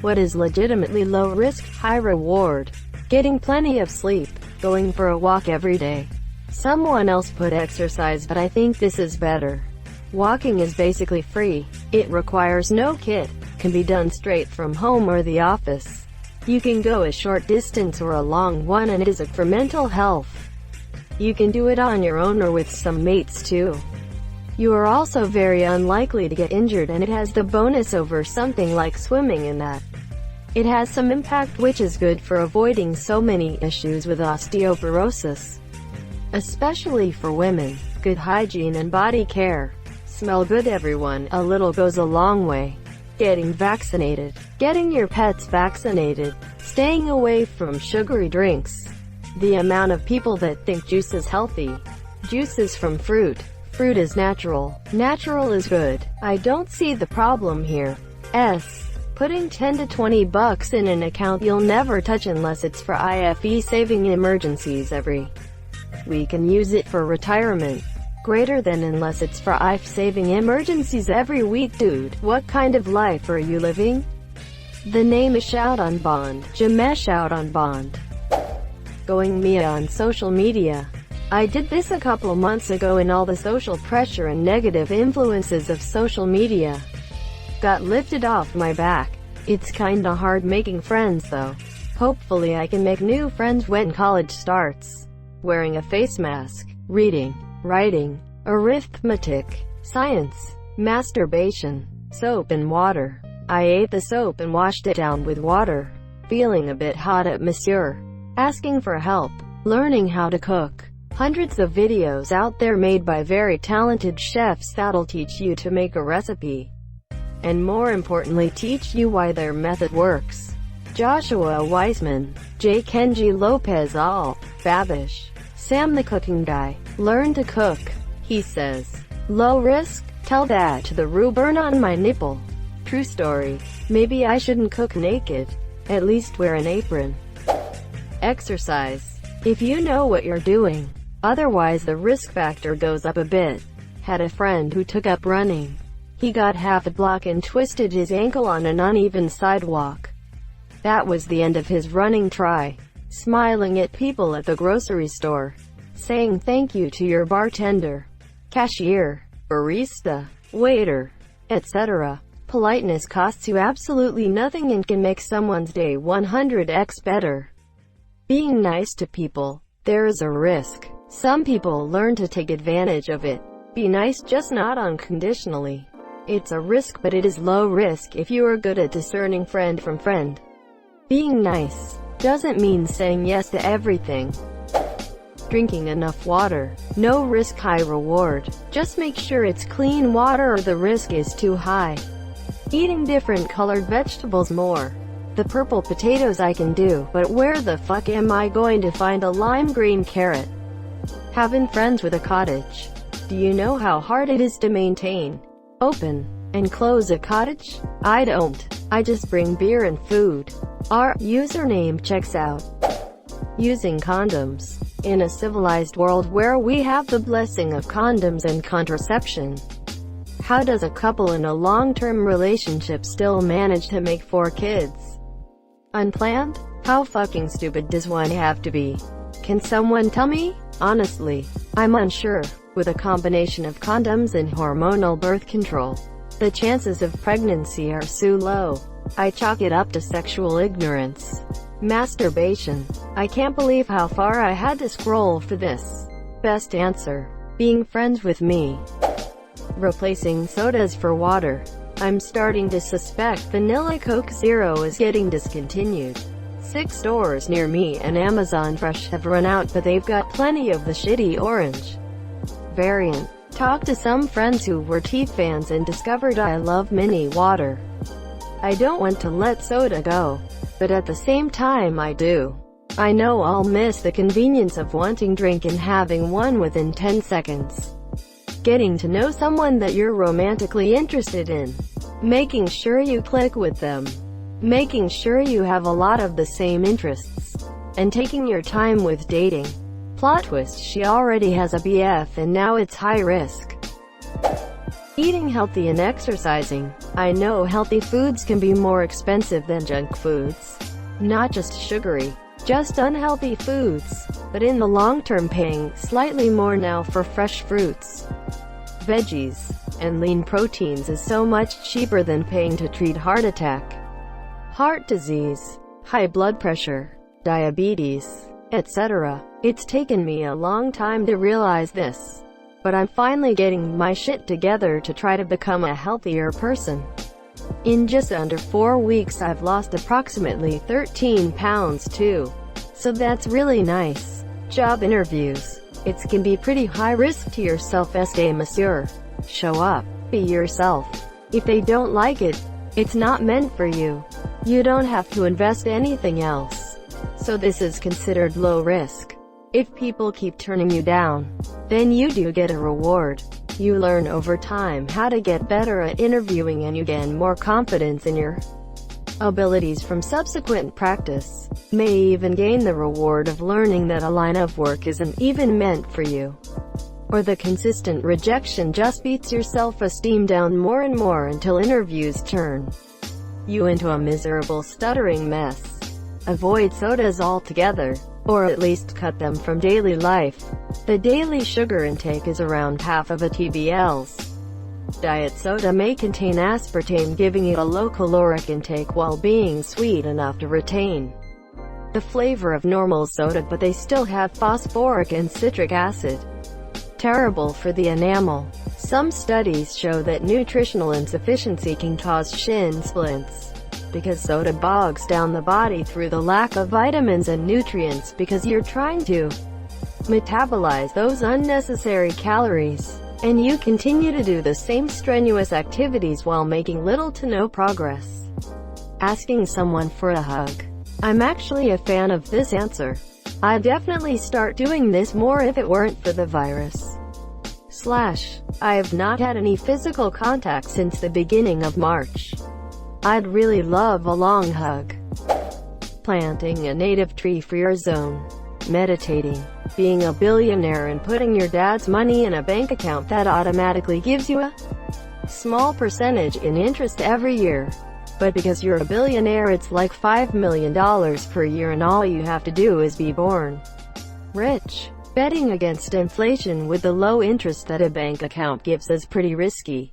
What is legitimately low risk, high reward? Getting plenty of sleep. Going for a walk every day. Someone else put exercise, but I think this is better. Walking is basically free. It requires no kit. Can be done straight from home or the office. You can go a short distance or a long one, and it is for mental health. You can do it on your own or with some mates too. You are also very unlikely to get injured, and it has the bonus over something like swimming in that it has some impact, which is good for avoiding so many issues with osteoporosis. Especially for women. Good hygiene and body care. Smell good everyone, a little goes a long way. Getting vaccinated. Getting your pets vaccinated. Staying away from sugary drinks. The amount of people that think juice is healthy. Juice is from fruit. Fruit is natural. Natural is good. I don't see the problem here. Putting 10 to 20 bucks in an account you'll never touch unless it's for IFE saving emergencies every week, and use it for retirement. Greater than unless it's for IFE saving emergencies every week. Dude, what kind of life are you living? The name is Shout on Bond. Jamesh out on Bond. Going Mia on social media. I did this a couple months ago, and all the social pressure and negative influences of social media got lifted off my back. It's kinda hard making friends though. Hopefully I can make new friends when college starts. Wearing a face mask. Reading. Writing. Arithmetic. Science. Masturbation. Soap and water. I ate the soap and washed it down with water. Feeling a bit hot at Monsieur. Asking for help. Learning how to cook. Hundreds of videos out there made by very talented chefs that'll teach you to make a recipe. And more importantly, teach you why their method works. Joshua Weissman. J. Kenji Lopez Al. Babish. Sam the cooking guy. Learn to cook. He says. Low risk? Tell that to the rue burn on my nipple. True story. Maybe I shouldn't cook naked. At least wear an apron. Exercise. If you know what you're doing. Otherwise the risk factor goes up a bit. Had a friend who took up running. He got half a block and twisted his ankle on an uneven sidewalk. That was the end of his running try. Smiling at people at the grocery store. Saying thank you to your bartender, cashier, barista, waiter, etc. Politeness costs you absolutely nothing and can make someone's day 100x better. Being nice to people. There is a risk. Some people learn to take advantage of it. Be nice, just not unconditionally. It's a risk, but it is low risk if you are good at discerning friend from friend. Being nice doesn't mean saying yes to everything. Drinking enough water. No risk, high reward. Just make sure it's clean water or the risk is too high. Eating different colored vegetables more. The purple potatoes I can do, but where the fuck am I going to find a lime green carrot? Having friends with a cottage. Do you know how hard it is to maintain, open, and close a cottage? I don't. I just bring beer and food. Our username checks out. Using condoms. In a civilized world where we have the blessing of condoms and contraception, how does a couple in a long-term relationship still manage to make 4 kids? Unplanned? How fucking stupid does one have to be? Can someone tell me? Honestly, I'm unsure. With a combination of condoms and hormonal birth control, the chances of pregnancy are so low. I chalk it up to sexual ignorance. Masturbation. I can't believe how far I had to scroll for this. Best answer. Being friends with me. Replacing sodas for water. I'm starting to suspect Vanilla Coke Zero is getting discontinued. 6 stores near me and Amazon Fresh have run out, but they've got plenty of the shitty orange variant. Talked to some friends who were tea fans and discovered I love mini water. I don't want to let soda go, but at the same time I do. I know I'll miss the convenience of wanting drink and having one within 10 seconds. Getting to know someone that you're romantically interested in. Making sure you click with them. Making sure you have a lot of the same interests. And taking your time with dating. Plot twist, she already has a BF and now it's high risk. Eating healthy and exercising. I know healthy foods can be more expensive than junk foods. Not just sugary, just unhealthy foods, but in the long term paying slightly more now for fresh fruits, veggies, and lean proteins is so much cheaper than paying to treat heart attack, heart disease, high blood pressure, diabetes, etc. It's taken me a long time to realize this, but I'm finally getting my shit together to try to become a healthier person. In just under 4 weeks I've lost approximately 13 pounds too. So that's really nice. Job interviews. It can be pretty high risk to your self-esteem, monsieur. Show up. Be yourself. If they don't like it, it's not meant for you. You don't have to invest anything else. So this is considered low risk. If people keep turning you down, then you do get a reward. You learn over time how to get better at interviewing and you gain more confidence in your abilities from subsequent practice. May even gain the reward of learning that a line of work isn't even meant for you. Or the consistent rejection just beats your self-esteem down more and more until interviews turn you into a miserable, stuttering mess. Avoid sodas altogether, or at least cut them from daily life. The daily sugar intake is around half of a TBL's. Diet soda may contain aspartame, giving it a low caloric intake while being sweet enough to retain the flavor of normal soda, but they still have phosphoric and citric acid. Terrible for the enamel. Some studies show that nutritional insufficiency can cause shin splints, because soda bogs down the body through the lack of vitamins and nutrients because you're trying to metabolize those unnecessary calories. And you continue to do the same strenuous activities while making little to no progress. Asking someone for a hug. I'm actually a fan of this answer. I'd definitely start doing this more if it weren't for the virus. I have not had any physical contact since the beginning of March. I'd really love a long hug. Planting a native tree for your zone. Meditating. Being a billionaire and putting your dad's money in a bank account that automatically gives you a small percentage in interest every year. But because you're a billionaire, it's like $5 million per year and all you have to do is be born rich. Betting against inflation with the low interest that a bank account gives is pretty risky.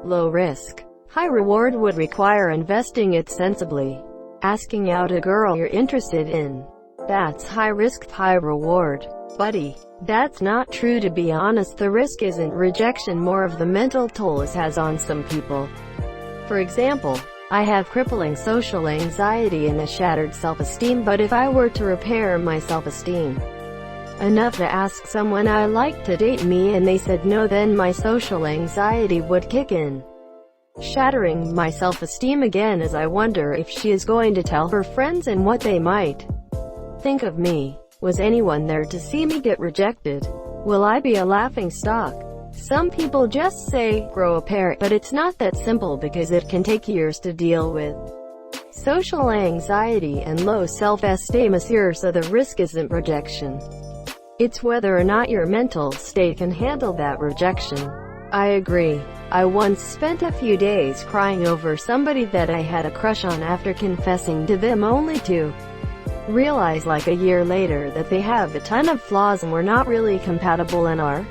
Low risk. High reward would require investing it sensibly. Asking out a girl you're interested in. That's high risk, high reward. Buddy, that's not true. To be honest, the risk isn't rejection, more of the mental toll it has on some people. For example, I have crippling social anxiety and a shattered self-esteem, but if I were to repair my self-esteem enough to ask someone I like to date me and they said no, then my social anxiety would kick in, shattering my self-esteem again as I wonder if she is going to tell her friends and what they might think of me. Was anyone there to see me get rejected? Will I be a laughingstock? Some people just say, grow a pair, but it's not that simple because it can take years to deal with social anxiety and low self-esteem, so the risk isn't rejection. It's whether or not your mental state can handle that rejection. I agree. I once spent a few days crying over somebody that I had a crush on after confessing to them only to realize like a year later that they have a ton of flaws and we're not really compatible and are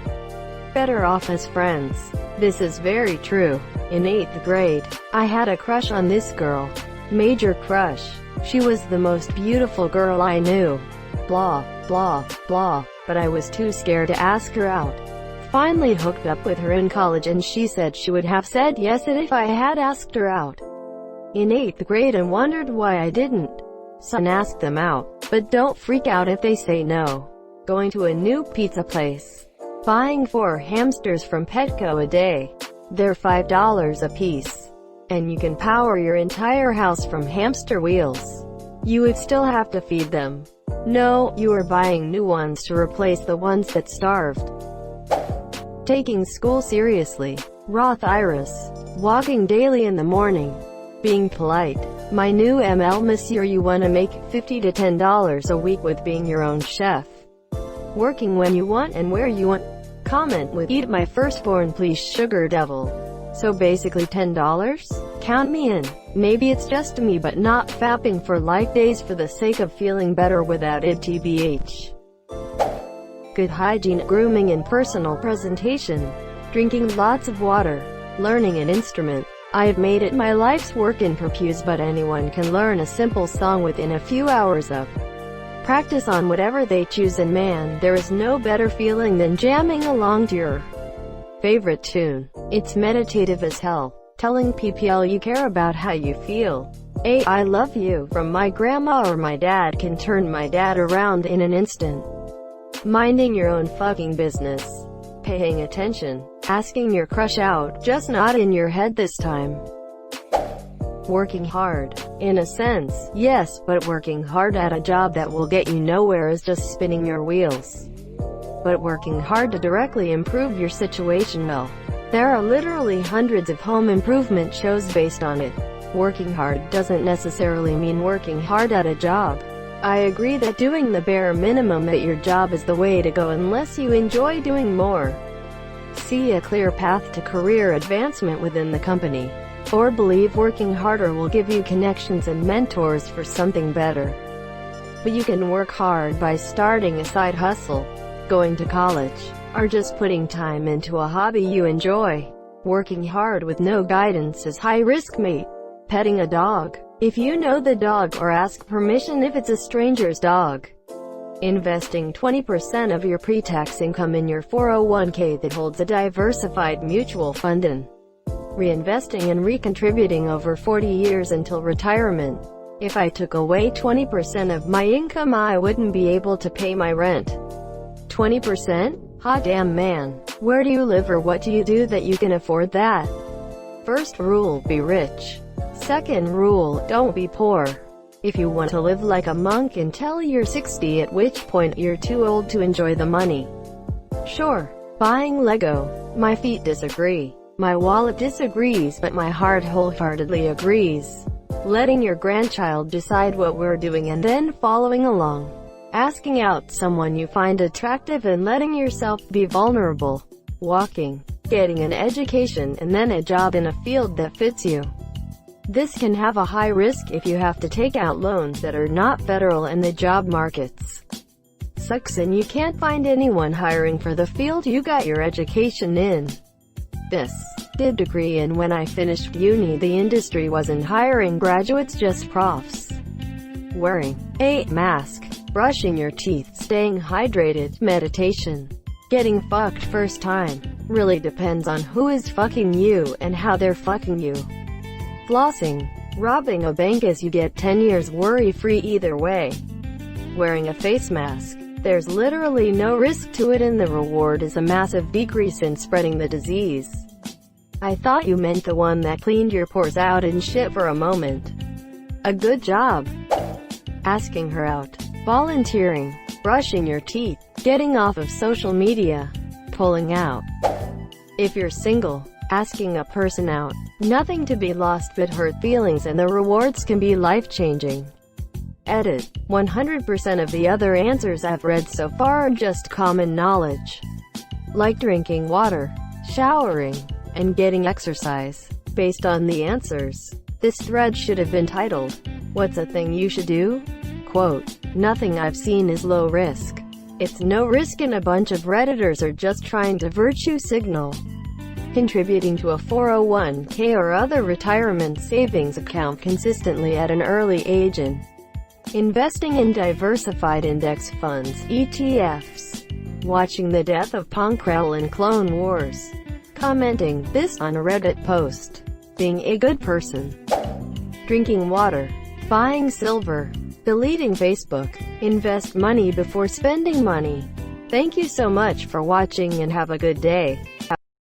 better off as friends. This is very true. In 8th grade, I had a crush on this girl. Major crush. She was the most beautiful girl I knew. Blah, blah, blah. But I was too scared to ask her out. Finally hooked up with her in college and she said she would have said yes if I had asked her out in 8th grade and wondered why I didn't. So ask them out, but don't freak out if they say no. Going to a new pizza place. Buying 4 hamsters from Petco a day. They're $5 a piece. And you can power your entire house from hamster wheels. You would still have to feed them. No, you are buying new ones to replace the ones that starved. Taking school seriously. Roth Iris. Walking daily in the morning. Being polite. My new ML, monsieur, you want to make $50 to $10 a week with being your own chef. Working when you want and where you want. Comment with "Eat my firstborn please sugar devil." So basically $10? Count me in. Maybe it's just me but not fapping for like days for the sake of feeling better without it tbh. Good hygiene, grooming and personal presentation. Drinking lots of water. Learning an instrument. I have made it my life's work in purpose, but anyone can learn a simple song within a few hours of practice on whatever they choose, and man, there is no better feeling than jamming along to your favorite tune. It's meditative as hell. Telling people you care about how you feel. "I love you" from my grandma or my dad can turn my dad around in an instant. Minding your own fucking business. Paying attention. Asking your crush out, just not in your head this time. Working hard. In a sense, yes, but working hard at a job that will get you nowhere is just spinning your wheels. But working hard to directly improve your situation, well, there are literally hundreds of home improvement shows based on it. Working hard doesn't necessarily mean working hard at a job. I agree that doing the bare minimum at your job is the way to go unless you enjoy doing more. See a clear path to career advancement within the company. Or believe working harder will give you connections and mentors for something better. But you can work hard by starting a side hustle, going to college, or just putting time into a hobby you enjoy. Working hard with no guidance is high risk, mate. Petting a dog. If you know the dog, or ask permission if it's a stranger's dog. Investing 20% of your pre-tax income in your 401k that holds a diversified mutual fund and reinvesting and recontributing over 40 years until retirement. If I took away 20% of my income, I wouldn't be able to pay my rent. 20%? Hot damn, man. Where do you live, or what do you do that you can afford that? First rule, be rich. Second rule, don't be poor. If you want to live like a monk until you're 60, at which point you're too old to enjoy the money. Sure. Buying Lego. My feet disagree. My wallet disagrees, but my heart wholeheartedly agrees. Letting your grandchild decide what we're doing and then following along. Asking out someone you find attractive and letting yourself be vulnerable. Walking. Getting an education and then a job in a field that fits you. This can have a high risk if you have to take out loans that are not federal and the job markets sucks and you can't find anyone hiring for the field you got your education in. This did degree, and when I finished uni the industry wasn't hiring graduates, just profs. Wearing a mask, brushing your teeth, staying hydrated, meditation, getting fucked first time. Really depends on who is fucking you and how they're fucking you. Flossing. Robbing a bank as you get 10 years worry-free either way. Wearing a face mask. There's literally no risk to it and the reward is a massive decrease in spreading the disease. I thought you meant the one that cleaned your pores out and shit for a moment. A good job. Asking her out. Volunteering. Brushing your teeth. Getting off of social media. Pulling out. If you're single, asking a person out. Nothing to be lost but hurt feelings, and the rewards can be life-changing. Edit. 100% of the other answers I've read so far are just common knowledge. Like drinking water, showering, and getting exercise. Based on the answers, this thread should have been titled, "What's a thing you should do?" Quote, "Nothing I've seen is low risk. It's no risk, and a bunch of Redditors are just trying to virtue signal. Contributing to a 401k or other retirement savings account consistently at an early age and investing in diversified index funds, ETFs. Watching the death of Ponkrell in Clone Wars. Commenting this on a Reddit post. Being a good person. Drinking water. Buying silver. Deleting Facebook. Invest money before spending money. Thank you so much for watching and have a good day.